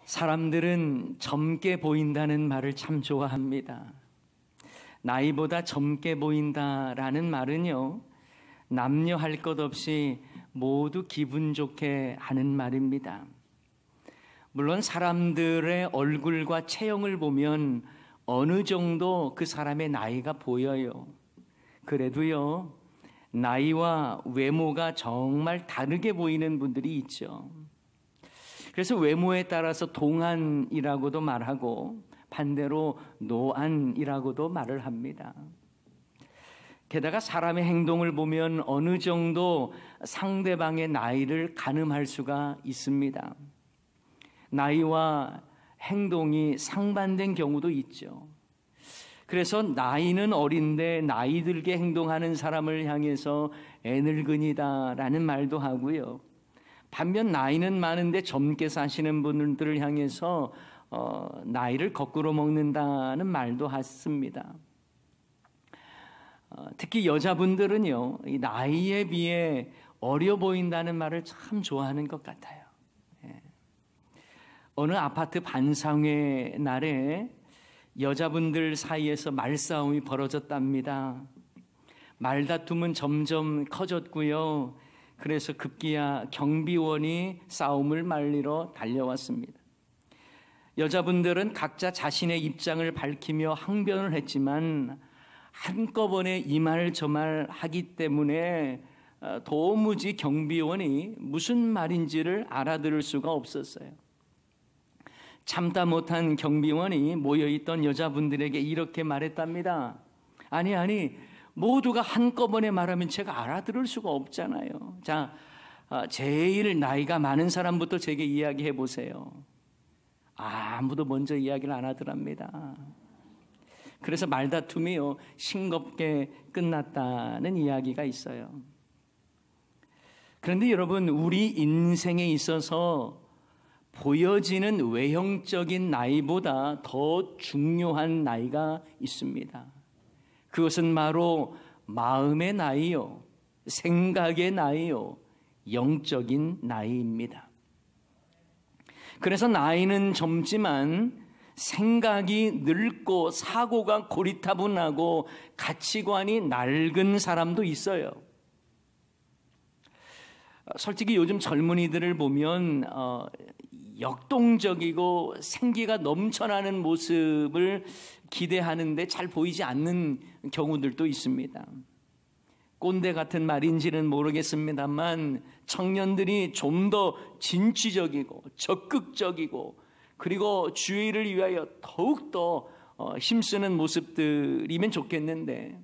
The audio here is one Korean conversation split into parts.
사람들은 젊게 보인다는 말을 참 좋아합니다. 나이보다 젊게 보인다라는 말은요, 남녀 할 것 없이 모두 기분 좋게 하는 말입니다. 물론 사람들의 얼굴과 체형을 보면 어느 정도 그 사람의 나이가 보여요. 그래도요, 나이와 외모가 정말 다르게 보이는 분들이 있죠. 그래서 외모에 따라서 동안이라고도 말하고 반대로 노안이라고도 말을 합니다. 게다가 사람의 행동을 보면 어느 정도 상대방의 나이를 가늠할 수가 있습니다. 나이와 행동이 상반된 경우도 있죠. 그래서 나이는 어린데 나이 들게 행동하는 사람을 향해서 애늙은이다라는 말도 하고요. 반면 나이는 많은데 젊게 사시는 분들을 향해서 나이를 거꾸로 먹는다는 말도 했습니다. 특히 여자분들은요, 이 나이에 비해 어려 보인다는 말을 참 좋아하는 것 같아요. 어느 아파트 반상회 날에 여자분들 사이에서 말싸움이 벌어졌답니다. 말다툼은 점점 커졌고요. 그래서 급기야 경비원이 싸움을 말리러 달려왔습니다. 여자분들은 각자 자신의 입장을 밝히며 항변을 했지만 한꺼번에 이 말 저 말 하기 때문에 도무지 경비원이 무슨 말인지를 알아들을 수가 없었어요. 참다 못한 경비원이 모여있던 여자분들에게 이렇게 말했답니다. 아니 모두가 한꺼번에 말하면 제가 알아들을 수가 없잖아요. 자, 제일 나이가 많은 사람부터 제게 이야기해 보세요. 아무도 먼저 이야기를 안 하더랍니다. 그래서 말다툼이요, 싱겁게 끝났다는 이야기가 있어요. 그런데 여러분, 우리 인생에 있어서 보여지는 외형적인 나이보다 더 중요한 나이가 있습니다. 그것은 바로 마음의 나이요, 생각의 나이요, 영적인 나이입니다. 그래서 나이는 젊지만 생각이 늙고 사고가 고리타분하고 가치관이 낡은 사람도 있어요. 솔직히 요즘 젊은이들을 보면 역동적이고 생기가 넘쳐나는 모습을 기대하는데 잘 보이지 않는 경우들도 있습니다. 꼰대 같은 말인지는 모르겠습니다만 청년들이 좀 더 진취적이고 적극적이고 그리고 주의를 위하여 더욱더 힘쓰는 모습들이면 좋겠는데,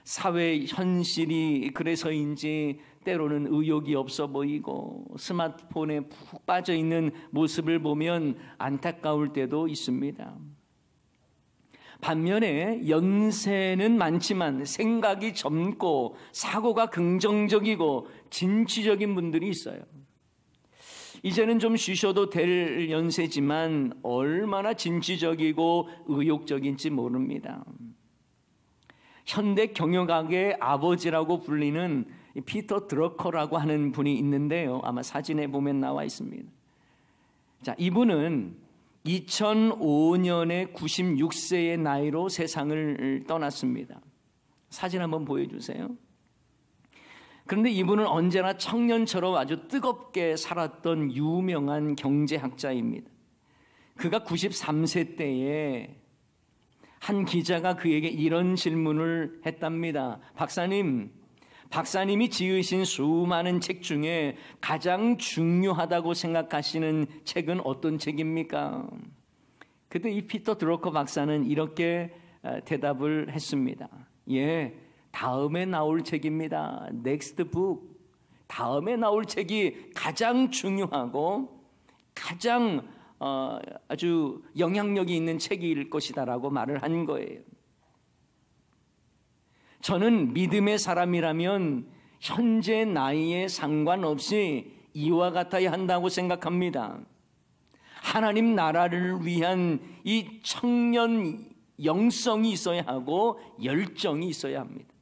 사회 현실이 그래서인지 때로는 의욕이 없어 보이고 스마트폰에 푹 빠져 있는 모습을 보면 안타까울 때도 있습니다. 반면에 연세는 많지만 생각이 젊고 사고가 긍정적이고 진취적인 분들이 있어요. 이제는 좀 쉬셔도 될 연세지만 얼마나 진취적이고 의욕적인지 모릅니다. 현대 경영학의 아버지라고 불리는 피터 드러커라고 하는 분이 있는데요. 아마 사진에 보면 나와 있습니다. 자, 이분은 2005년에 96세의 나이로 세상을 떠났습니다. 사진 한번 보여주세요. 그런데 이분은 언제나 청년처럼 아주 뜨겁게 살았던 유명한 경제학자입니다. 그가 93세 때에 한 기자가 그에게 이런 질문을 했답니다. 박사님이 지으신 수많은 책 중에 가장 중요하다고 생각하시는 책은 어떤 책입니까? 그때 이 피터 드러커 박사는 이렇게 대답을 했습니다. 예, 다음에 나올 책입니다. Next book. 다음에 나올 책이 가장 중요하고 가장 아주 영향력이 있는 책일 것이다라고 말을 한 거예요. 저는 믿음의 사람이라면 현재 나이에 상관없이 이와 같아야 한다고 생각합니다. 하나님 나라를 위한 이 청년 영성이 있어야 하고 열정이 있어야 합니다.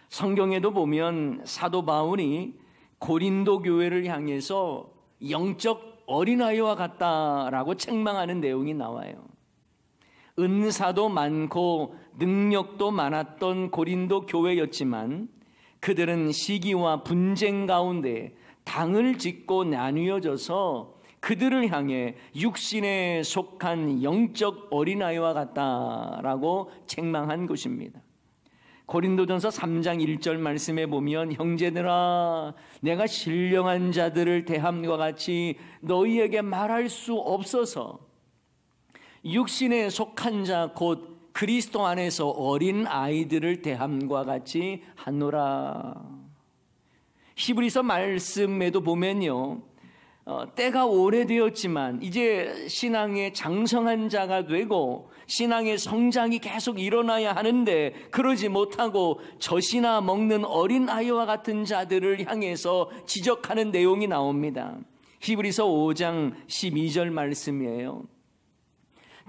성경에도 보면 사도 바울이 고린도 교회를 향해서 영적 어린아이와 같다라고 책망하는 내용이 나와요. 은사도 많고 능력도 많았던 고린도 교회였지만 그들은 시기와 분쟁 가운데 당을 짓고 나뉘어져서 그들을 향해 육신에 속한 영적 어린아이와 같다라고 책망한 것입니다. 고린도전서 3장 1절 말씀에 보면 형제들아 내가 신령한 자들을 대함과 같이 너희에게 말할 수 없어서 육신에 속한 자 곧 그리스도 안에서 어린 아이들을 대함과 같이 하노라. 히브리서 말씀에도 보면요, 때가 오래되었지만 이제 신앙의 장성한 자가 되고 신앙의 성장이 계속 일어나야 하는데 그러지 못하고 젖이나 먹는 어린아이와 같은 자들을 향해서 지적하는 내용이 나옵니다. 히브리서 5장 12절 말씀이에요.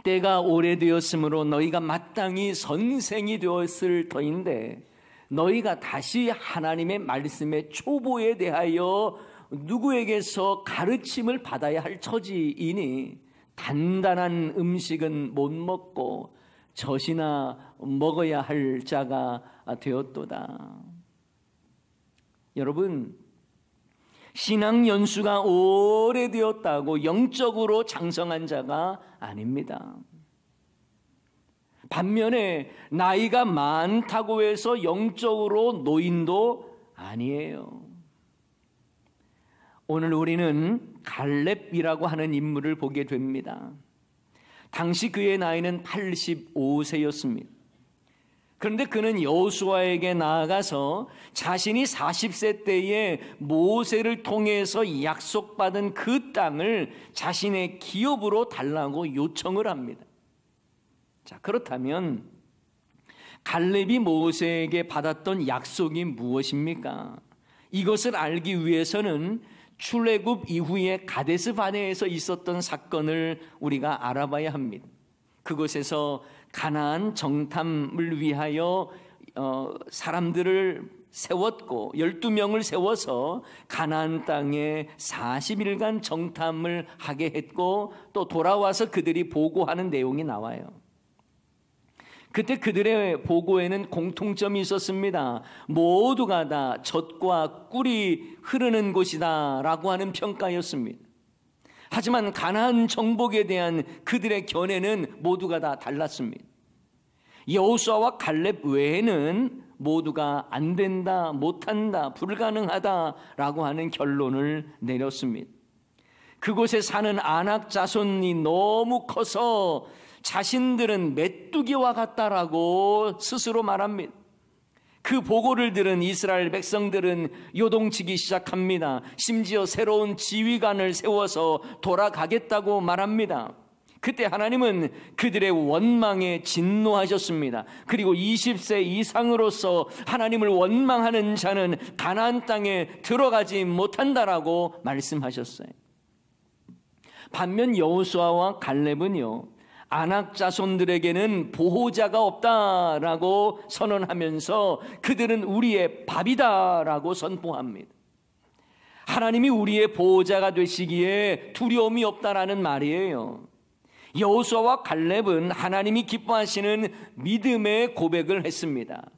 때가 오래되었으므로 너희가 마땅히 선생이 되었을 터인데 너희가 다시 하나님의 말씀의 초보에 대하여 누구에게서 가르침을 받아야 할 처지이니 단단한 음식은 못 먹고 젖이나 먹어야 할 자가 되었도다. 여러분, 신앙 연수가 오래되었다고 영적으로 장성한 자가 아닙니다. 반면에 나이가 많다고 해서 영적으로 노인도 아니에요. 오늘 우리는 갈렙이라고 하는 인물을 보게 됩니다. 당시 그의 나이는 85세였습니다. 그런데 그는 여호수아에게 나아가서 자신이 40세 때에 모세를 통해서 약속받은 그 땅을 자신의 기업으로 달라고 요청을 합니다. 자, 그렇다면 갈렙이 모세에게 받았던 약속이 무엇입니까? 이것을 알기 위해서는 출애굽 이후에 가데스 바네에서 있었던 사건을 우리가 알아봐야 합니다. 그곳에서 가나안 정탐을 위하여 사람들을 세웠고 12명을 세워서 가나안 땅에 40일간 정탐을 하게 했고 또 돌아와서 그들이 보고하는 내용이 나와요. 그때 그들의 보고에는 공통점이 있었습니다. 모두가 다 젖과 꿀이 흐르는 곳이다 라고 하는 평가였습니다. 하지만 가나안 정복에 대한 그들의 견해는 모두가 다 달랐습니다. 여호수아와 갈렙 외에는 모두가 안 된다, 못한다, 불가능하다라고 하는 결론을 내렸습니다. 그곳에 사는 아낙 자손이 너무 커서 자신들은 메뚜기와 같다라고 스스로 말합니다. 그 보고를 들은 이스라엘 백성들은 요동치기 시작합니다. 심지어 새로운 지휘관을 세워서 돌아가겠다고 말합니다. 그때 하나님은 그들의 원망에 진노하셨습니다. 그리고 20세 이상으로서 하나님을 원망하는 자는 가나안 땅에 들어가지 못한다라고 말씀하셨어요. 반면 여호수아와 갈렙은요, 아낙 자손들에게는 보호자가 없다라고 선언하면서 그들은 우리의 밥이다라고 선포합니다. 하나님이 우리의 보호자가 되시기에 두려움이 없다라는 말이에요. 여호수아와 갈렙은 하나님이 기뻐하시는 믿음의 고백을 했습니다.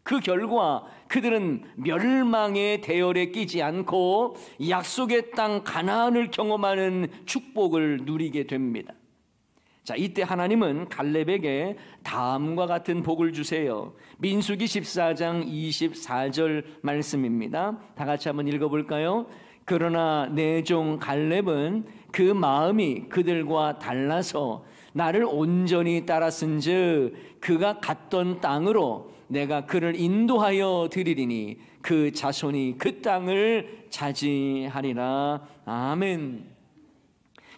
그 결과 그들은 멸망의 대열에 끼지 않고 약속의 땅 가나안을 경험하는 축복을 누리게 됩니다. 자, 이때 하나님은 갈렙에게 다음과 같은 복을 주세요. 민수기 14장 24절 말씀입니다. 다 같이 한번 읽어볼까요? 그러나 내 종 갈렙은 그 마음이 그들과 달라서 나를 온전히 따랐은즉 그가 갔던 땅으로 내가 그를 인도하여 드리리니 그 자손이 그 땅을 차지하리라. 아멘.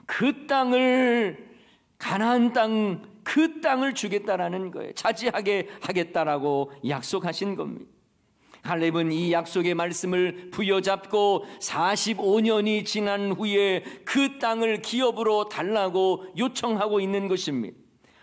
그 땅을, 가나안 땅, 그 땅을 주겠다라는 거예요. 차지하게 하겠다라고 약속하신 겁니다. 갈렙은 이 약속의 말씀을 부여잡고 45년이 지난 후에 그 땅을 기업으로 달라고 요청하고 있는 것입니다.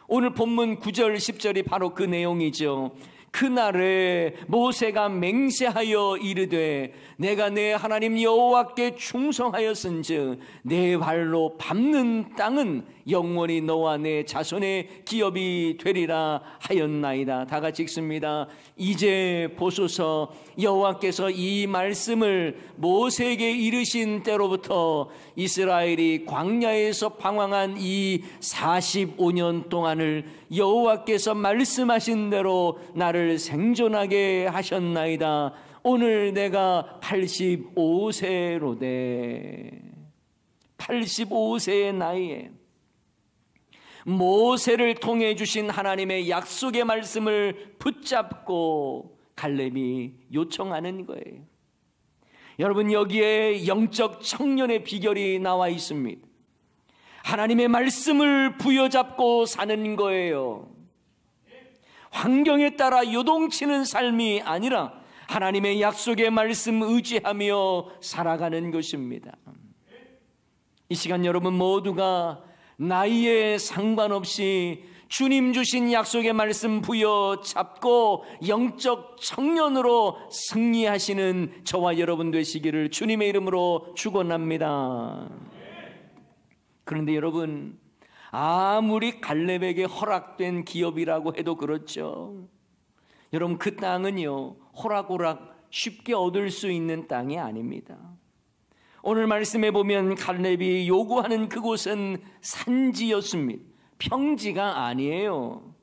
오늘 본문 9절 10절이 바로 그 내용이죠. 그날에 모세가 맹세하여 이르되 내가 내 하나님 여호와께 충성하였은즉 내 발로 밟는 땅은 영원히 너와 내 자손의 기업이 되리라 하였나이다. 다 같이 읽습니다. 이제 보소서, 여호와께서 이 말씀을 모세에게 이르신 때로부터 이스라엘이 광야에서 방황한 이 45년 동안을 여호와께서 말씀하신 대로 나를 생존하게 하셨나이다. 오늘 내가 85세로되 85세의 나이에 모세를 통해 주신 하나님의 약속의 말씀을 붙잡고 갈렙이 요청하는 거예요. 여러분, 여기에 영적 청년의 비결이 나와 있습니다. 하나님의 말씀을 부여잡고 사는 거예요. 환경에 따라 요동치는 삶이 아니라 하나님의 약속의 말씀 의지하며 살아가는 것입니다. 이 시간 여러분 모두가 나이에 상관없이 주님 주신 약속의 말씀 부여잡고 영적 청년으로 승리하시는 저와 여러분 되시기를 주님의 이름으로 축원합니다. 그런데 여러분, 아무리 갈렙에게 허락된 기업이라고 해도 그렇죠. 여러분, 그 땅은요, 호락호락 쉽게 얻을 수 있는 땅이 아닙니다. 오늘 말씀에 보면 갈렙이 요구하는 그곳은 산지였습니다. 평지가 아니에요.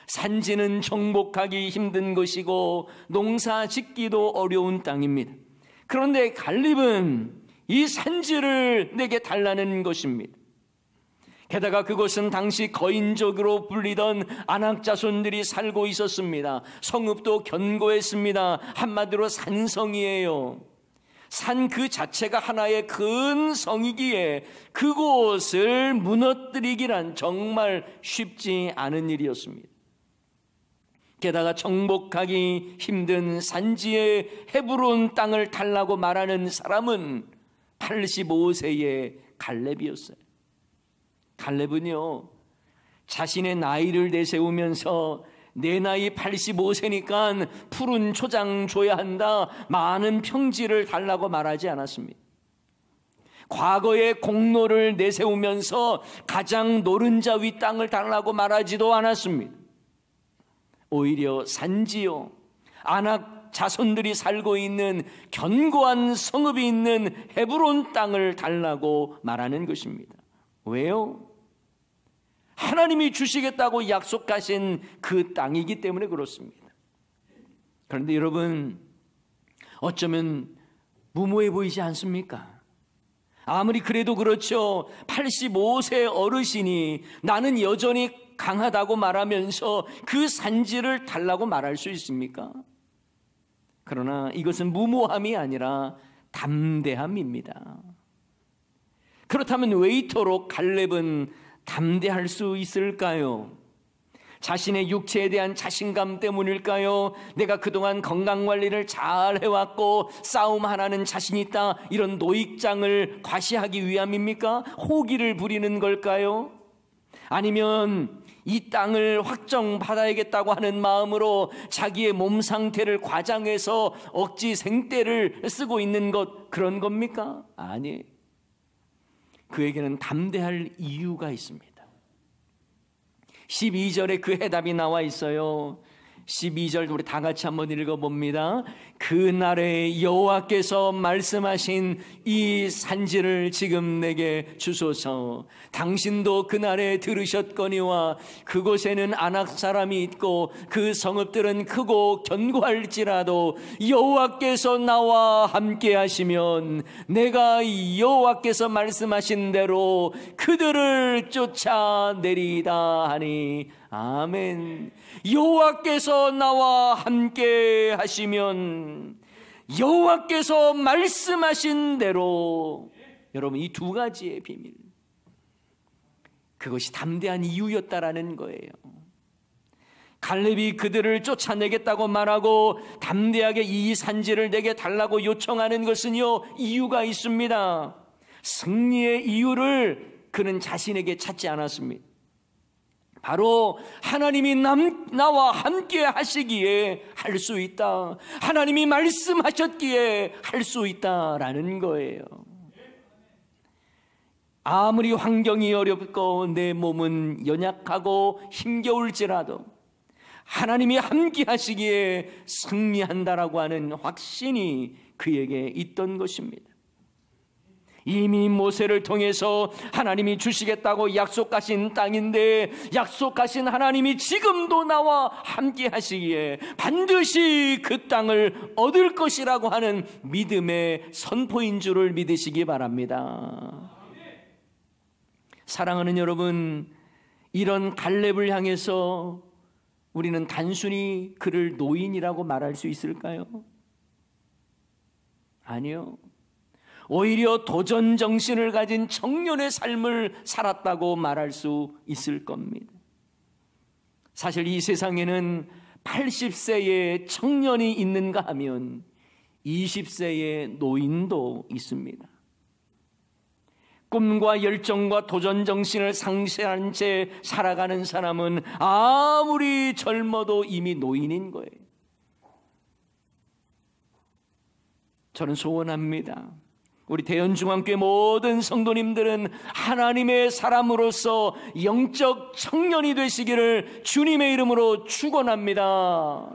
산지는 정복하기 힘든 것이고 농사 짓기도 어려운 땅입니다. 그런데 갈렙은 이 산지를 내게 달라는 것입니다. 게다가 그곳은 당시 거인족으로 불리던 아낙 자손들이 살고 있었습니다. 성읍도 견고했습니다. 한마디로 산성이에요. 산 그 자체가 하나의 큰 성이기에 그곳을 무너뜨리기란 정말 쉽지 않은 일이었습니다. 게다가 정복하기 힘든 산지의 헤브론 땅을 달라고 말하는 사람은 85세의 갈렙이었어요. 갈렙은요, 자신의 나이를 내세우면서 내 나이 85세니까 푸른 초장 줘야 한다, 많은 평지를 달라고 말하지 않았습니다. 과거의 공로를 내세우면서 가장 노른자 위 땅을 달라고 말하지도 않았습니다. 오히려 산지요, 아낙 자손들이 살고 있는 견고한 성읍이 있는 헤브론 땅을 달라고 말하는 것입니다. 왜요? 하나님이 주시겠다고 약속하신 그 땅이기 때문에 그렇습니다. 그런데 여러분, 어쩌면 무모해 보이지 않습니까? 아무리 그래도 그렇죠. 85세 어르신이 나는 여전히 강하다고 말하면서 그 산지를 달라고 말할 수 있습니까? 그러나 이것은 무모함이 아니라 담대함입니다. 그렇다면 왜 이토록 갈렙은 담대할 수 있을까요? 자신의 육체에 대한 자신감 때문일까요? 내가 그동안 건강관리를 잘 해왔고 싸움 하나는 자신 있다, 이런 노익장을 과시하기 위함입니까? 호기를 부리는 걸까요? 아니면 이 땅을 확정받아야겠다고 하는 마음으로 자기의 몸 상태를 과장해서 억지 생떼를 쓰고 있는 것, 그런 겁니까? 아니에요. 그에게는 담대할 이유가 있습니다. 12절에 그 해답이 나와 있어요. 12절 우리 다 같이 한번 읽어봅니다. 그날에 여호와께서 말씀하신 이 산지를 지금 내게 주소서. 당신도 그날에 들으셨거니와 그곳에는 아낙 사람이 있고 그 성읍들은 크고 견고할지라도 여호와께서 나와 함께 하시면 내가 여호와께서 말씀하신 대로 그들을 쫓아내리다 하니. 아멘. 여호와께서 나와 함께 하시면, 여호와께서 말씀하신 대로. 여러분, 이 두 가지의 비밀, 그것이 담대한 이유였다라는 거예요. 갈렙이 그들을 쫓아내겠다고 말하고 담대하게 이 산지를 내게 달라고 요청하는 것은요, 이유가 있습니다. 승리의 이유를 그는 자신에게 찾지 않았습니다. 바로 하나님이 나와 함께 하시기에 할 수 있다. 하나님이 말씀하셨기에 할 수 있다라는 거예요. 아무리 환경이 어렵고 내 몸은 연약하고 힘겨울지라도 하나님이 함께 하시기에 승리한다라고 하는 확신이 그에게 있던 것입니다. 이미 모세를 통해서 하나님이 주시겠다고 약속하신 땅인데 약속하신 하나님이 지금도 나와 함께 하시기에 반드시 그 땅을 얻을 것이라고 하는 믿음의 선포인 줄을 믿으시기 바랍니다. 사랑하는 여러분, 이런 갈렙을 향해서 우리는 단순히 그를 노인이라고 말할 수 있을까요? 아니요. 오히려 도전 정신을 가진 청년의 삶을 살았다고 말할 수 있을 겁니다. 사실 이 세상에는 80세의 청년이 있는가 하면 20세의 노인도 있습니다. 꿈과 열정과 도전 정신을 상실한 채 살아가는 사람은 아무리 젊어도 이미 노인인 거예요. 저는 소원합니다. 우리 대연중앙교회 모든 성도님들은 하나님의 사람으로서 영적 청년이 되시기를 주님의 이름으로 축원합니다.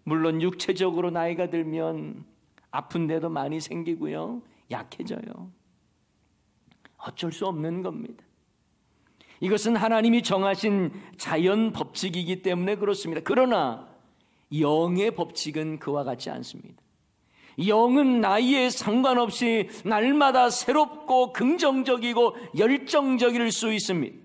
물론 육체적으로 나이가 들면 아픈 데도 많이 생기고요, 약해져요. 어쩔 수 없는 겁니다. 이것은 하나님이 정하신 자연 법칙이기 때문에 그렇습니다. 그러나 영의 법칙은 그와 같지 않습니다. 영은 나이에 상관없이 날마다 새롭고 긍정적이고 열정적일 수 있습니다.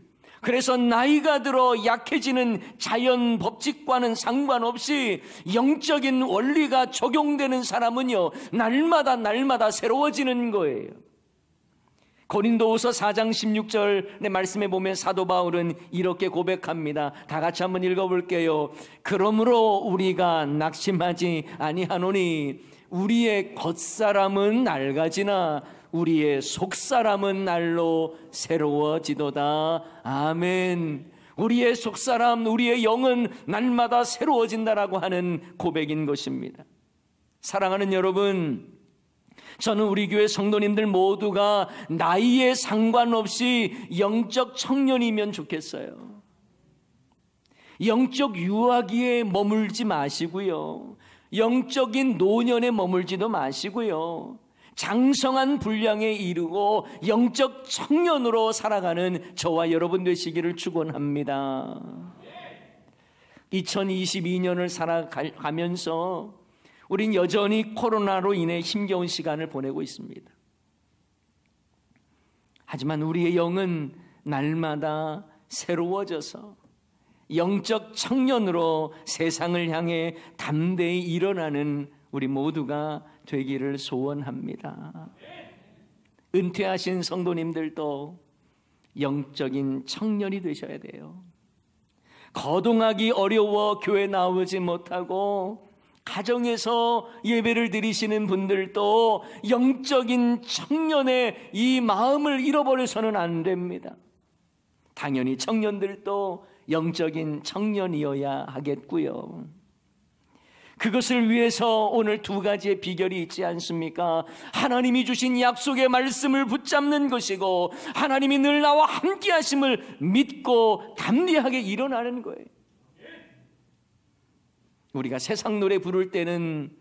그래서 나이가 들어 약해지는 자연 법칙과는 상관없이 영적인 원리가 적용되는 사람은요, 날마다 새로워지는 거예요. 고린도후서 4장 16절의 말씀에 보면 사도 바울은 이렇게 고백합니다. 다 같이 한번 읽어볼게요. 그러므로 우리가 낙심하지 아니하노니 우리의 겉사람은 낡아지나 우리의 속사람은 날로 새로워지도다. 아멘. 우리의 속사람, 우리의 영은 날마다 새로워진다라고 하는 고백인 것입니다. 사랑하는 여러분, 저는 우리 교회 성도님들 모두가 나이에 상관없이 영적 청년이면 좋겠어요. 영적 유아기에 머물지 마시고요, 영적인 노년에 머물지도 마시고요, 장성한 분량에 이르고 영적 청년으로 살아가는 저와 여러분 되시기를 축원합니다. 2022년을 살아가면서 우린 여전히 코로나로 인해 힘겨운 시간을 보내고 있습니다. 하지만 우리의 영은 날마다 새로워져서 영적 청년으로 세상을 향해 담대히 일어나는 우리 모두가 되기를 소원합니다. 은퇴하신 성도님들도 영적인 청년이 되셔야 돼요. 거동하기 어려워 교회 나오지 못하고 가정에서 예배를 드리시는 분들도 영적인 청년의 이 마음을 잃어버려서는 안 됩니다. 당연히 청년들도 영적인 청년이어야 하겠고요. 그것을 위해서 오늘 두 가지의 비결이 있지 않습니까? 하나님이 주신 약속의 말씀을 붙잡는 것이고, 하나님이 늘 나와 함께 하심을 믿고 담대하게 일어나는 거예요. 우리가 세상 노래 부를 때는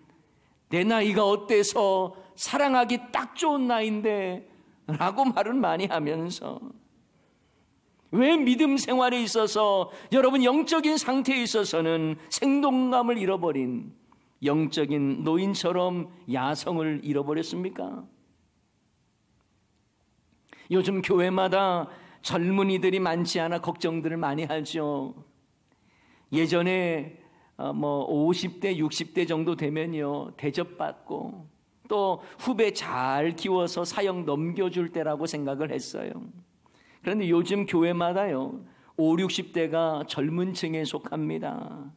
내 나이가 어때서 사랑하기 딱 좋은 나이인데 라고 말은 많이 하면서, 왜 믿음 생활에 있어서, 여러분 영적인 상태에 있어서는 생동감을 잃어버린 영적인 노인처럼 야성을 잃어버렸습니까? 요즘 교회마다 젊은이들이 많지 않아 걱정들을 많이 하죠. 예전에 50대 60대 정도 되면요, 대접받고 또 후배 잘 키워서 사역 넘겨줄 때라고 생각을 했어요. 그런데 요즘 교회마다요, 5, 60대가 젊은 층에 속합니다.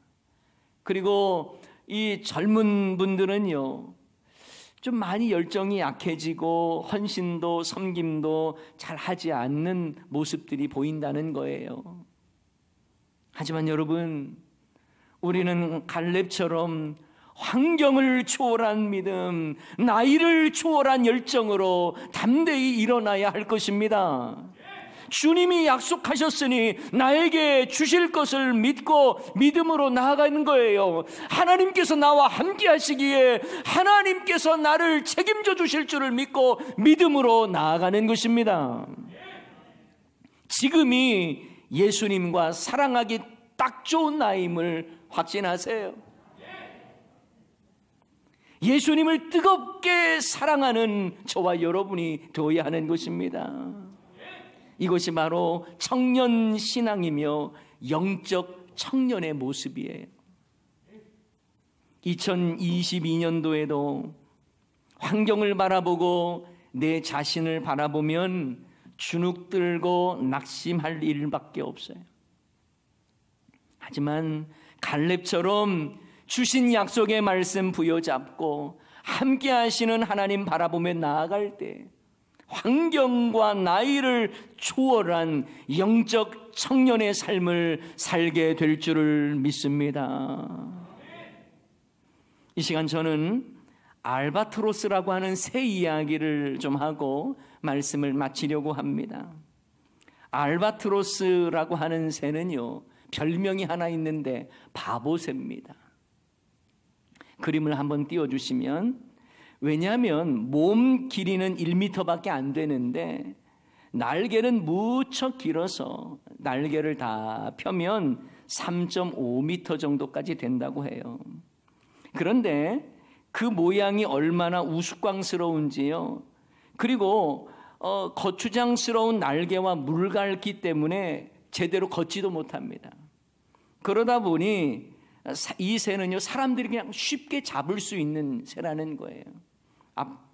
그리고 이 젊은 분들은요, 좀 많이 열정이 약해지고 헌신도 섬김도 잘 하지 않는 모습들이 보인다는 거예요. 하지만 여러분, 우리는 갈렙처럼 환경을 초월한 믿음, 나이를 초월한 열정으로 담대히 일어나야 할 것입니다. 주님이 약속하셨으니 나에게 주실 것을 믿고 믿음으로 나아가는 거예요. 하나님께서 나와 함께 하시기에 하나님께서 나를 책임져 주실 줄을 믿고 믿음으로 나아가는 것입니다. 지금이 예수님과 사랑하기 딱 좋은 나이임을 확신하세요. 예수님을 뜨겁게 사랑하는 저와 여러분이 되어야 하는 것입니다. 이것이 바로 청년 신앙이며 영적 청년의 모습이에요. 2022년도에도 환경을 바라보고 내 자신을 바라보면 주눅들고 낙심할 일밖에 없어요. 하지만 갈렙처럼 주신 약속의 말씀 부여잡고 함께 하시는 하나님 바라보며 나아갈 때 환경과 나이를 초월한 영적 청년의 삶을 살게 될 줄을 믿습니다. 이 시간 저는 알바트로스라고 하는 새 이야기를 좀 하고 말씀을 마치려고 합니다. 알바트로스라고 하는 새는요, 별명이 하나 있는데 바보새입니다. 그림을 한번 띄워주시면, 왜냐하면 몸 길이는 1m밖에 안 되는데 날개는 무척 길어서 날개를 다 펴면 3.5m 정도까지 된다고 해요. 그런데 그 모양이 얼마나 우스꽝스러운지요. 그리고 거추장스러운 날개와 물갈기 때문에 제대로 걷지도 못합니다. 그러다 보니 이 새는요, 사람들이 그냥 쉽게 잡을 수 있는 새라는 거예요.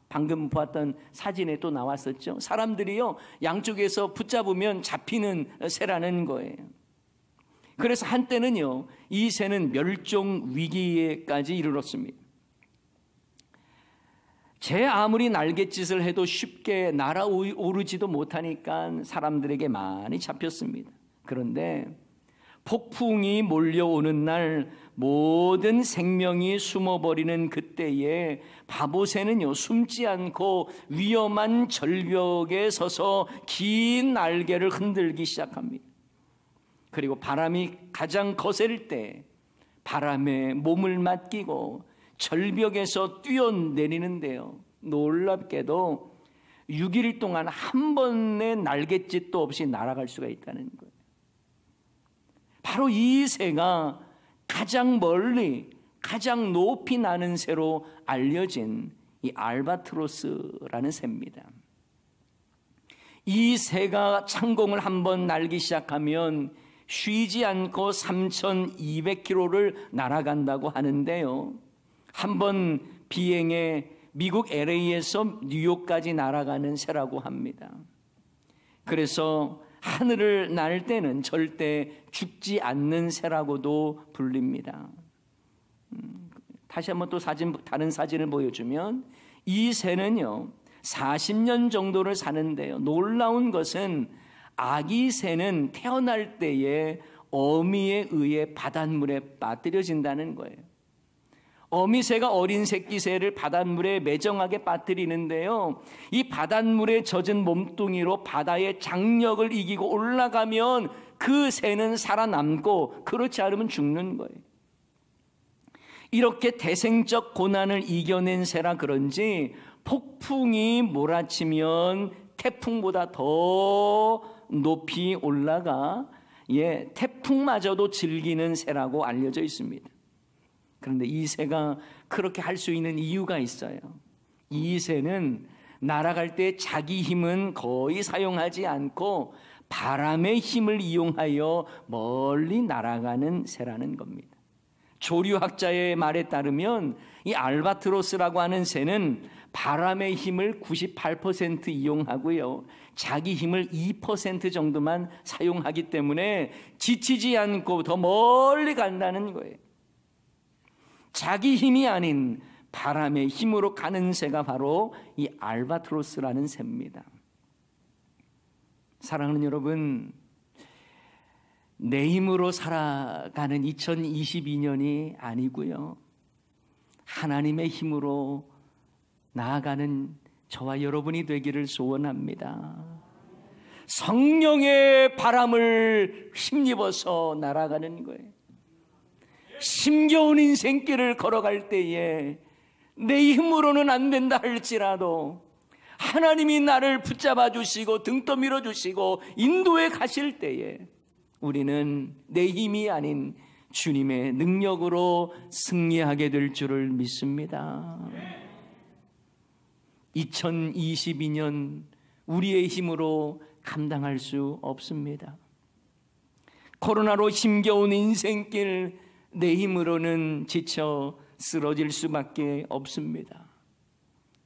방금 보았던 사진에 또 나왔었죠. 사람들이요, 양쪽에서 붙잡으면 잡히는 새라는 거예요. 그래서 한때는요, 이 새는 멸종 위기에까지 이르렀습니다. 제 아무리 날갯짓을 해도 쉽게 날아오르지도 못하니까 사람들에게 많이 잡혔습니다. 그런데 폭풍이 몰려오는 날 모든 생명이 숨어버리는 그때에 바보새는요, 숨지 않고 위험한 절벽에 서서 긴 날개를 흔들기 시작합니다. 그리고 바람이 가장 거셀 때 바람에 몸을 맡기고 절벽에서 뛰어내리는데요, 놀랍게도 6일 동안 한 번의 날갯짓도 없이 날아갈 수가 있다는 거예요. 바로 이 새가 가장 멀리 가장 높이 나는 새로 알려진 이 알바트로스라는 새입니다. 이 새가 창공을 한번 날기 시작하면 쉬지 않고 3,200km를 날아간다고 하는데요, 한번 비행에 미국 LA에서 뉴욕까지 날아가는 새라고 합니다. 그래서 하늘을 날 때는 절대 죽지 않는 새라고도 불립니다. 다시 한번 또 다른 사진을 보여주면, 이 새는요 40년 정도를 사는데요, 놀라운 것은 아기 새는 태어날 때에 어미에 의해 바닷물에 빠뜨려진다는 거예요. 어미새가 어린 새끼새를 바닷물에 매정하게 빠뜨리는데요, 이 바닷물에 젖은 몸뚱이로 바다의 장력을 이기고 올라가면 그 새는 살아남고, 그렇지 않으면 죽는 거예요. 이렇게 대생적 고난을 이겨낸 새라 그런지 폭풍이 몰아치면 태풍보다 더 높이 올라가 태풍마저도 즐기는 새라고 알려져 있습니다. 그런데 이 새가 그렇게 할 수 있는 이유가 있어요. 이 새는 날아갈 때 자기 힘은 거의 사용하지 않고 바람의 힘을 이용하여 멀리 날아가는 새라는 겁니다. 조류학자의 말에 따르면 이 알바트로스라고 하는 새는 바람의 힘을 98% 이용하고요, 자기 힘을 2% 정도만 사용하기 때문에 지치지 않고 더 멀리 간다는 거예요. 자기 힘이 아닌 바람의 힘으로 가는 새가 바로 이 알바트로스라는 새입니다. 사랑하는 여러분, 내 힘으로 살아가는 2022년이 아니고요, 하나님의 힘으로 나아가는 저와 여러분이 되기를 소원합니다. 성령의 바람을 힘입어서 날아가는 거예요. 힘겨운 인생길을 걸어갈 때에 내 힘으로는 안 된다 할지라도 하나님이 나를 붙잡아 주시고 등 떠밀어 주시고 인도해 가실 때에 우리는 내 힘이 아닌 주님의 능력으로 승리하게 될 줄을 믿습니다. 2022년 우리의 힘으로 감당할 수 없습니다. 코로나로 힘겨운 인생길 내 힘으로는 지쳐 쓰러질 수밖에 없습니다.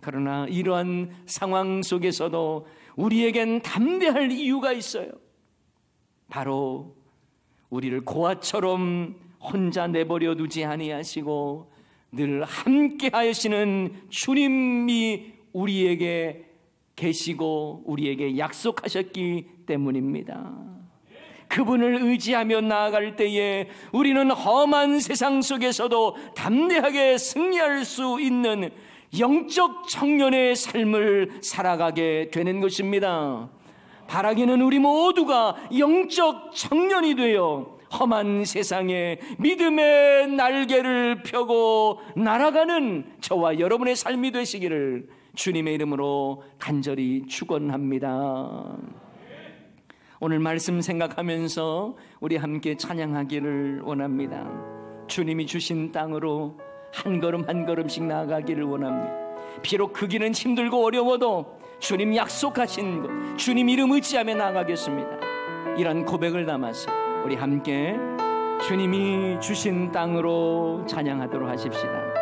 그러나 이러한 상황 속에서도 우리에겐 담대할 이유가 있어요. 바로 우리를 고아처럼 혼자 내버려 두지 아니하시고 늘 함께 하시는 주님이 우리에게 계시고 우리에게 약속하셨기 때문입니다. 그분을 의지하며 나아갈 때에 우리는 험한 세상 속에서도 담대하게 승리할 수 있는 영적 청년의 삶을 살아가게 되는 것입니다. 바라기는 우리 모두가 영적 청년이 되어 험한 세상에 믿음의 날개를 펴고 날아가는 저와 여러분의 삶이 되시기를 주님의 이름으로 간절히 축원합니다. 오늘 말씀 생각하면서 우리 함께 찬양하기를 원합니다. 주님이 주신 땅으로 한 걸음 한 걸음씩 나아가기를 원합니다. 비록 그 길은 힘들고 어려워도 주님 약속하신 것, 주님 이름 의지하며 나아가겠습니다. 이런 고백을 담아서 우리 함께 주님이 주신 땅으로 찬양하도록 하십시다.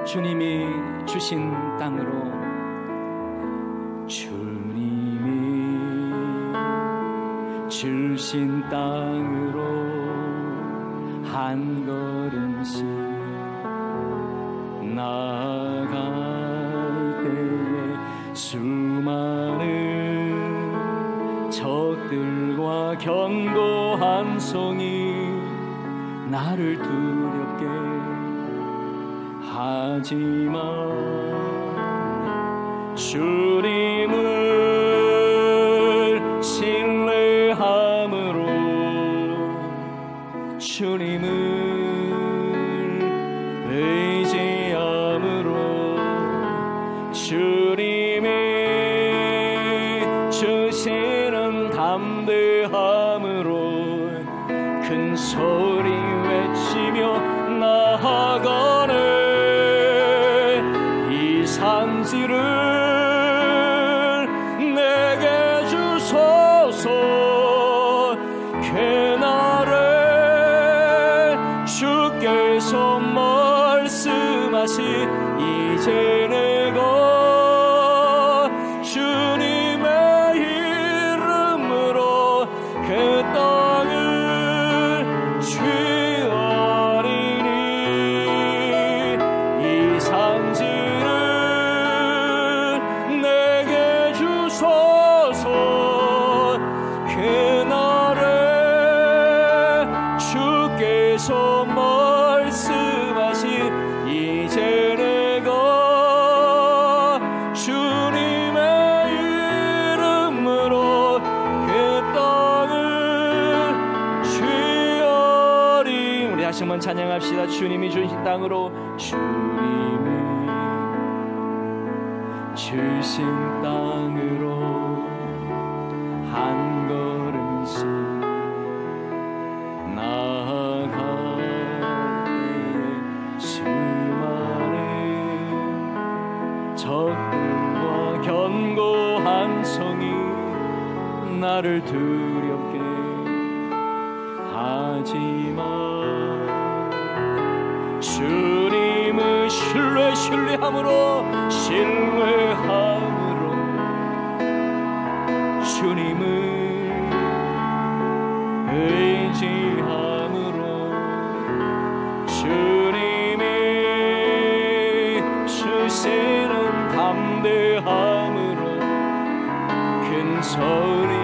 주님이 주신 땅으로, 주님이 주신 땅으로 한 걸음씩 나아갈 때에 수많은 적들과 견고한 성이 나를 두렵게 하지만 주님을 신뢰함으로, 주님을 의지함으로, 주님이 주시는 담대함으로 큰 소리 외치며 나아가네. 산지를 내게 주소서. 그날에 주께서 말씀하신 이제 내가 주님의 이름으로 그 땅을 취하리니. 이 산지를 그날에 주께서 말씀하신 이제 내가 주님의 이름으로 그 땅을 취하리. 우리 다시 한번 찬양합시다. 주님이 주신 땅으로, 주님이 주신 땅으로 한 걸음씩 나아갈 때에 수많은 적들과 견고한 성이 나를 두렵게 하지만 주님을 신뢰함으로 주님을 의지하며 담대함으로 큰 소리